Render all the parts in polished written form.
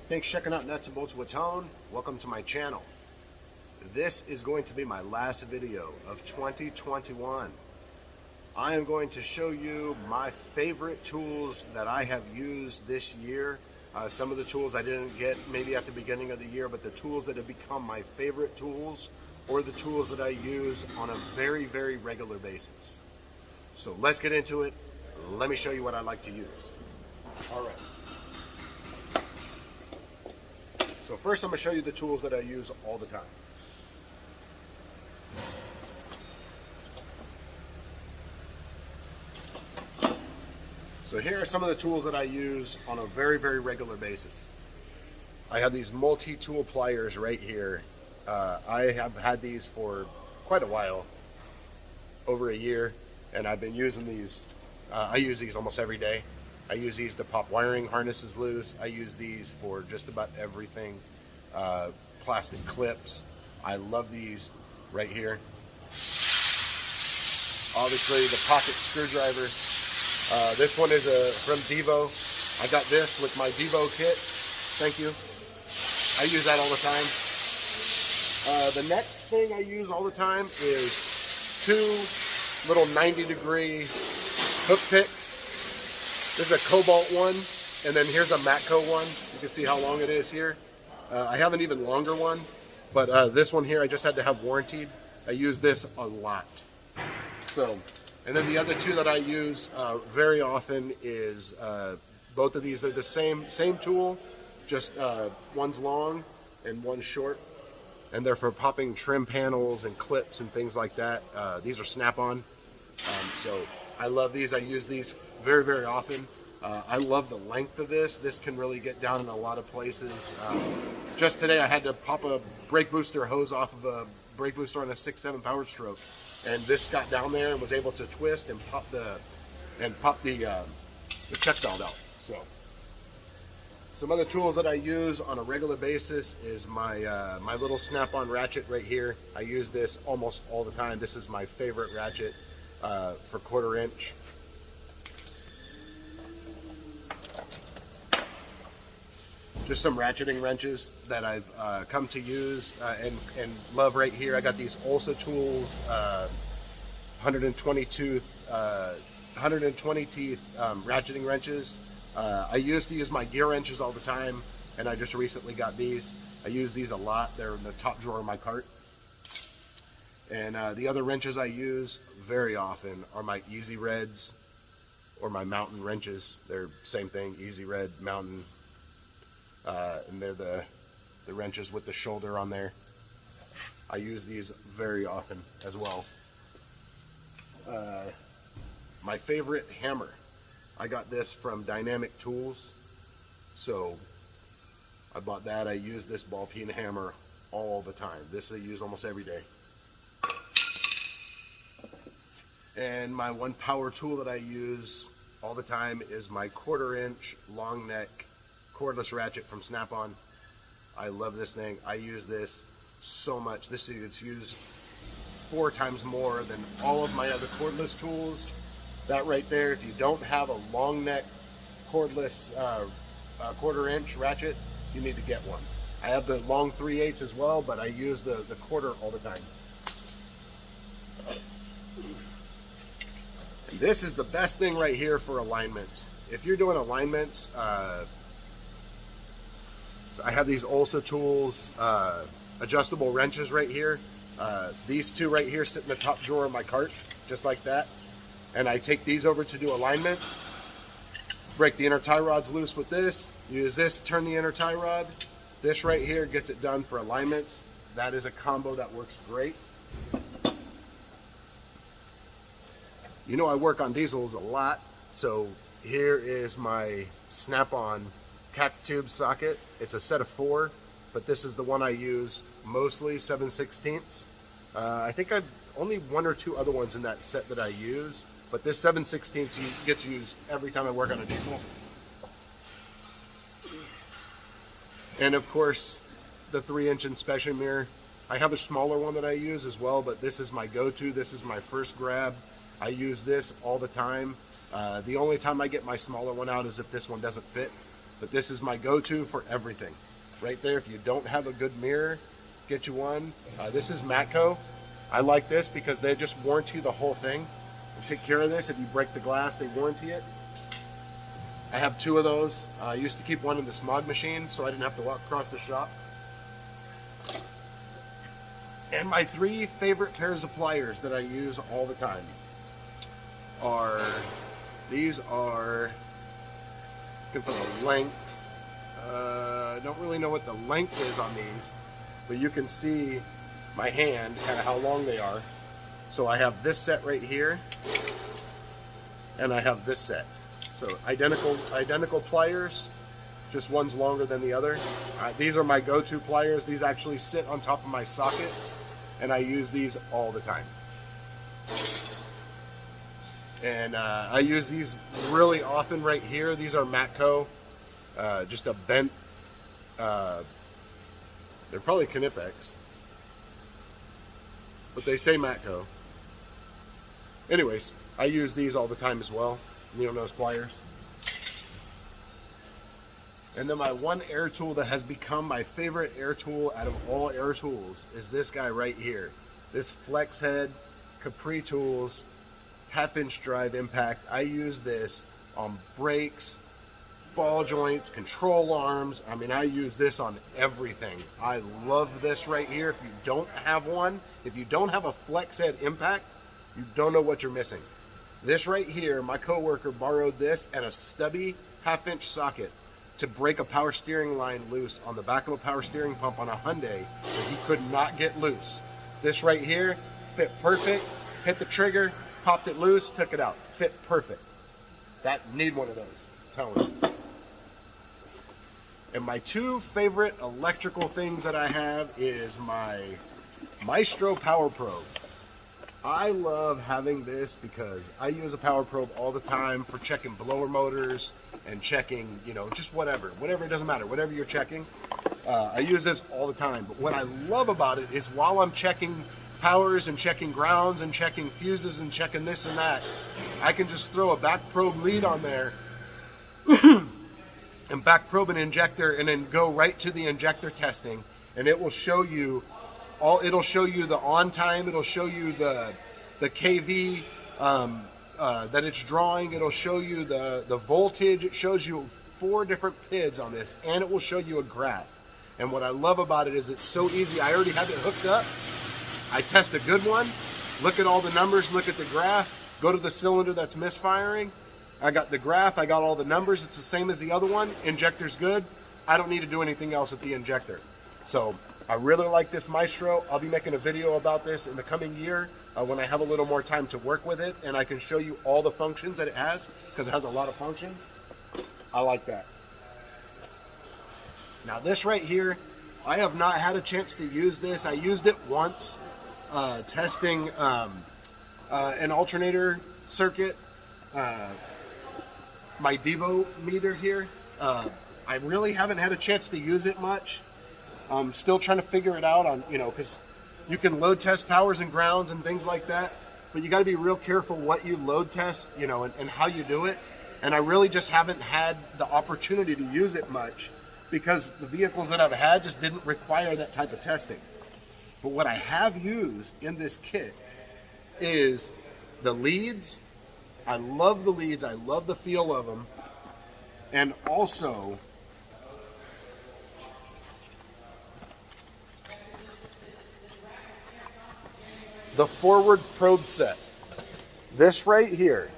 Thanks for checking out Nuts and Bolts with Tone. Welcome to my channel. This is going to be my last video of 2021. I am going to show you my favorite tools that I have used this year. Some of the tools I didn't get maybe at the beginning of the year, but the tools that have become my favorite tools, or the tools that I use on a very, very regular basis. So let's get into it. Let me show you what I like to use. All right. So first I'm going to show you the tools that I use all the time. So here are some of the tools that I use on a very, very regular basis. I have these Multitool Pliers right here. I have had these for quite a while, over a year, and I've been using these. I use these almost every day. I use these to pop wiring harnesses loose. I use these for just about everything. Plastic clips. I love these right here. Obviously the pocket screwdriver. This one is from DYVO. I got this with my DYVO kit. Thank you. I use that all the time. The next thing I use all the time is two little 90-degree hook picks. There's a Cobalt one, and then here's a Matco one. You can see how long it is here. I have an even longer one, but this one here I just had to have warranted. I use this a lot. So, and then the other two that I use very often is both of these are the same tool, just one's long and one's short, and they're for popping trim panels and clips and things like that. These are SnapOn. So I love these. I use these very, very often. I love the length of this. This can really get down in a lot of places. Just today I had to pop a brake booster hose off of a brake booster on a 6.7 Power Stroke, and this got down there and was able to twist and pop the check valve out. So some other tools that I use on a regular basis is my my little SnapOn Ratchet right here. I use this almost all the time. This is my favorite ratchet for 1/4 inch. Just some ratcheting wrenches that I've come to use and love right here. I got these OLSA tools, 120 teeth ratcheting wrenches. I used to use my gear wrenches all the time, and I just recently got these. I use these a lot. They're in the top drawer of my cart. And the other wrenches I use very often are my Easy Reds or my Mountain wrenches. They're same thing, Easy Red, Mountain. And they're the wrenches with the shoulder on there. I use these very often as well. My favorite hammer. I got this from Dynamic Tools. So I bought that. I use this ball peen hammer all the time. This I use almost every day. And my one power tool that I use all the time is my 1/4 inch long neck cordless ratchet from SnapOn. I love this thing. I use this so much. This is used 4 times more than all of my other cordless tools. That right there, if you don't have a long neck cordless 1/4 inch ratchet, you need to get one. I have the long 3/8 as well, but I use the 1/4 all the time. And this is the best thing right here for alignments. If you're doing alignments, so I have these OLSA tools, adjustable wrenches right here. These two right here sit in the top drawer of my cart, just like that. And I take these over to do alignments. Break the inner tie rods loose with this. Use this to turn the inner tie rod. This right here gets it done for alignments. That is a combo that works great. You know I work on diesels a lot, so here is my SnapOn cap tube socket. It's a set of 4, but this is the one I use mostly, 7/16. I think I've only 1 or 2 other ones in that set that I use, but this 7/16 gets used every time I work on a diesel. And of course, the 3-inch inspection mirror. I have a smaller one that I use as well, but this is my go-to. This is my first grab. I use this all the time. The only time I get my smaller one out is if this one doesn't fit. but this is my go-to for everything. Right there, if you don't have a good mirror, get you one. This is Matco. I like this because they just warranty the whole thing. They take care of this. If you break the glass, they warranty it. I have 2 of those. I used to keep one in the smog machine so I didn't have to walk across the shop. And my 3 favorite pairs of pliers that I use all the time are, these are, good for the length. I don't really know what the length is on these, but you can see my hand, kind of how long they are. So I have this set right here, and I have this set. So identical pliers, just one's longer than the other. These are my go-to pliers. These actually sit on top of my sockets, and I use these all the time. And I use these really often right here. These are Matco, just a bent, they're probably Knipex, but they say Matco. Anyways, I use these all the time as well, needle nose pliers. And then my one air tool that has become my favorite air tool out of all air tools is this guy right here. This flex head CAPRI tools 1/2" drive impact. I use this on brakes, ball joints, control arms. I mean, I use this on everything. I love this right here. If you don't have one, if you don't have a flex head impact, you don't know what you're missing. This right here, my coworker borrowed this and a stubby 1/2" socket to break a power steering line loose on the back of a power steering pump on a Hyundai that he could not get loose. This right here fit perfect, hit the trigger, popped it loose, took it out, fit perfect. That need one of those, I'm telling you. And my 2 favorite electrical things that I have is my Maestro Power Probe. I love having this because I use a power probe all the time for checking blower motors and checking, you know, just whatever, it doesn't matter, whatever you're checking. I use this all the time. But what I love about it is while I'm checking powers and checking grounds and checking fuses and checking this and that, I can just throw a back probe lead on there and back probe an injector and then go right to the injector testing, and it will show you it'll show you the on time, it'll show you the kV that it's drawing, it'll show you the voltage, it shows you 4 different PIDs on this, and it will show you a graph. And what I love about it is it's so easy. I already have it hooked up. I test a good one, look at all the numbers, look at the graph, go to the cylinder that's misfiring. I got the graph, I got all the numbers, it's the same as the other one. Injector's good. I don't need to do anything else with the injector. So I really like this Maestro. I'll be making a video about this in the coming year when I have a little more time to work with it, and I can show you all the functions that it has, because it has a lot of functions. I like that. Now this right here, I have not had a chance to use this. I used it once testing an alternator circuit, my Devometer here. I really haven't had a chance to use it much. I'm still trying to figure it out on, you know, because you can load test powers and grounds and things like that, but you got to be real careful what you load test, you know, and how you do it. And I really just haven't had the opportunity to use it much because the vehicles that I've had just didn't require that type of testing. But what I have used in this kit is the leads. I love the leads. I love the feel of them. And also the forward probe set. This right here,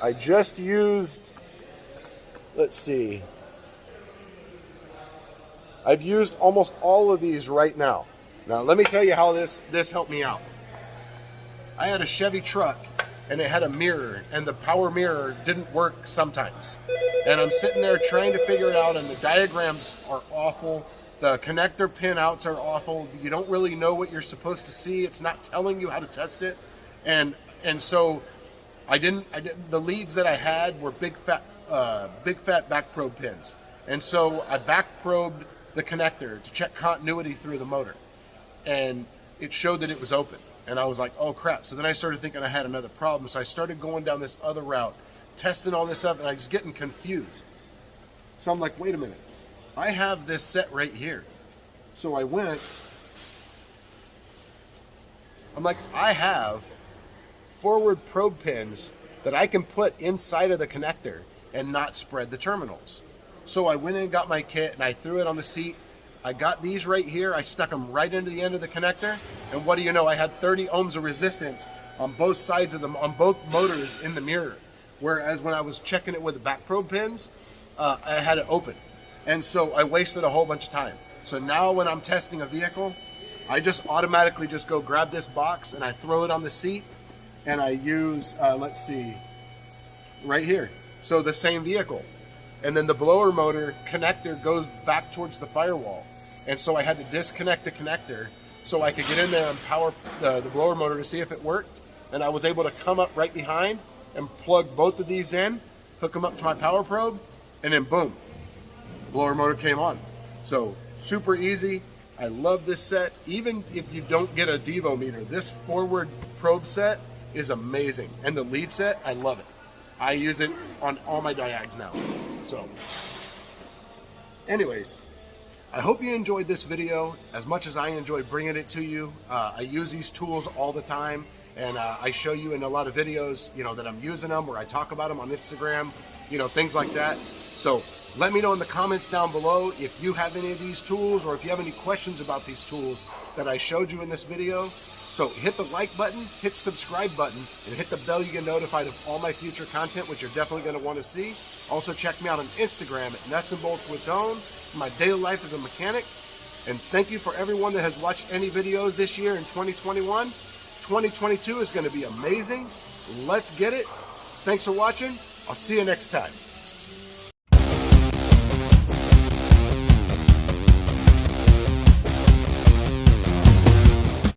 I just used, let's see, I've used almost all of these right now. Now let me tell you how this helped me out. I had a Chevy truck and it had a mirror, and the power mirror didn't work sometimes. And I'm sitting there trying to figure it out, and the diagrams are awful. The connector pin outs are awful. You don't really know what you're supposed to see. It's not telling you how to test it. And so the leads that I had were big fat back probe pins. And so I back probed the connector to check continuity through the motor. And it showed that it was open. And I was like, oh crap. So then I started thinking I had another problem. So I started going down this other route, testing all this stuff, and I was getting confused. So I'm like, wait a minute, I have this set right here. So I went, I'm like, I have forward probe pins that I can put inside of the connector and not spread the terminals. So I went in and got my kit and I threw it on the seat. I got these right here. I stuck them right into the end of the connector. And what do you know? I had 30 ohms of resistance on both sides of them, on both motors in the mirror. Whereas when I was checking it with the back probe pins, I had it open. And so I wasted a whole bunch of time. So now when I'm testing a vehicle, I just automatically just go grab this box and I throw it on the seat and I use, let's see, right here. So the same vehicle. And then the blower motor connector goes back towards the firewall. And so I had to disconnect the connector so I could get in there and power the blower motor to see if it worked. And I was able to come up right behind and plug both of these in, hook them up to my power probe, and then boom, blower motor came on. So super easy. I love this set. Even if you don't get a Devometer, this forward probe set is amazing. And the lead set, I love it. I use it on all my diags now. So anyways, I hope you enjoyed this video as much as I enjoyed bringing it to you. I use these tools all the time, and I show you in a lot of videos, you know, that I'm using them, or I talk about them on Instagram, you know, things like that. So let me know in the comments down below if you have any of these tools, or if you have any questions about these tools that I showed you in this video. So hit the like button, hit the subscribe button, and hit the bell. You get notified of all my future content, which you're definitely going to want to see. Also check me out on Instagram at Nuts and Bolts with Tone for my daily life as a mechanic. And thank you for everyone that has watched any videos this year in 2021. 2022 is going to be amazing. Let's get it. Thanks for watching. I'll see you next time.